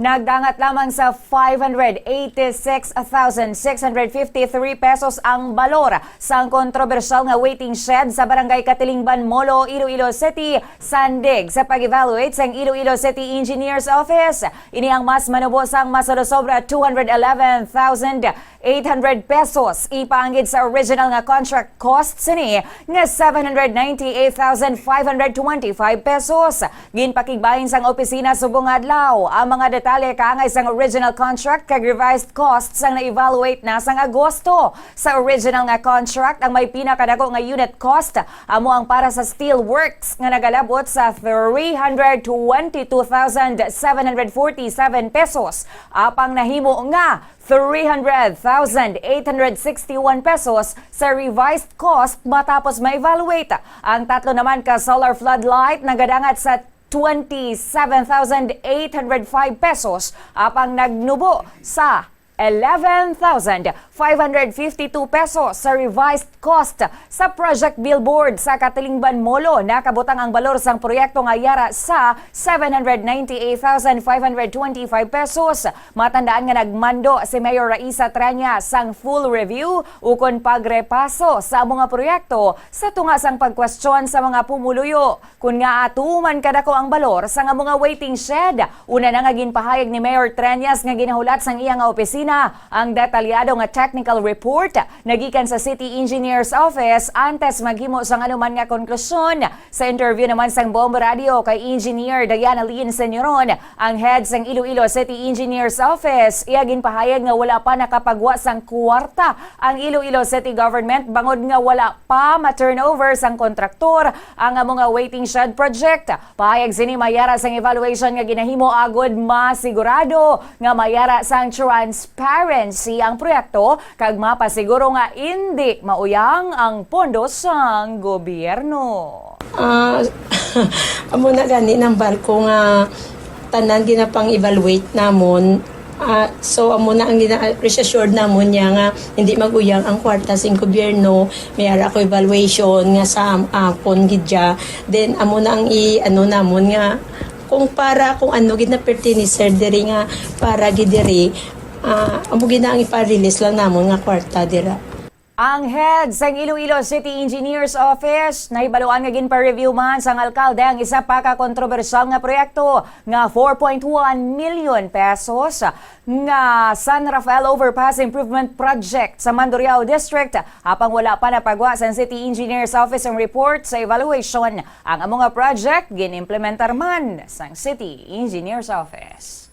Nagdangat lamang sa 586,653 pesos ang balor sa kontrobersyal nga waiting shed sa Barangay Katilingban, Molo, Iloilo City, sandig sa pag-evaluate sa Iloilo City Engineers Office. Ini ang mas manubo sang masosobra 211,800 pesos. Ipaanggid sa original nga contract cost sini nga 798,525 pesos. Ginpakigbahin sang opisina subong adlaw ang mga detalye kaangay sang original contract kag revised costs sang na-evaluate na sang Agusto. Sa original nga contract, ang may pinakadako nga unit cost amo ang para sa steel works nga nagalabot sa 322,747 pesos. Apang nahimo nga 300,861 pesos sa revised cost matapos ma-evaluate. Ang tatlo naman ka solar floodlight nagadangat sa 27,805 pesos apang nagnubo sa 11,552 pesos sa revised cost sa project billboard sa Katilingban Molo. Nakabutang ang balor sang proyekto nga yara sa 798,525 pesos. Matandaan nga nagmando si Mayor Raisa Tranya sang full review ukon pagrepaso sa mga proyekto sa tunga sang pagkwestiyon sa mga pumuluyo. Kung nga atuman kadako ang balor sa nga mga waiting shed, una na nga ginpahayag ni Mayor Tranyas nga ginahulat sang iya nga opisina ang detalyado nga technical report nagikan sa City Engineers Office antes maghimo sang anuman nga konklusyon. Sa interview naman sang Bomba Radio kay Engineer Diana Lynn Senyoron, ang head sang Iloilo City Engineers Office, iya ginpahayag nga wala pa nakapagwa sang kwarta ang Iloilo City government bangod nga wala pa ma-turnover sang kontraktor ang mga waiting shed project. Pahayag sini mayara sang evaluation nga ginahimo agod masigurado nga mayara sang transparency ang proyekto kag mapasiguro nga hindi mauyang ang pondo sang gobyerno. Amo na gani ng barko nga tanan ginapang-evaluate namon. So amo na ang reassured namon niya nga hindi maguyang ang kwarta sing gobyerno, mayara ko evaluation nga sa akon gidya. Then amo na ang namon nga kung ano gid na pertiniser diri nga para gidiri amo gina ang ipa-release lang namon nga kwarta dira. Ang head sang Iloilo City Engineers Office nahibaluan nga ginpa-review man sang alkalde ang isa pa ka kontrobersyal nga proyekto nga 4.1 million pesos nga San Rafael Overpass Improvement Project sa Mandurriao District. Apang wala pa napagwa sang City Engineers Office ang report sa evaluation, ang among project ginimplementar man sang City Engineers Office.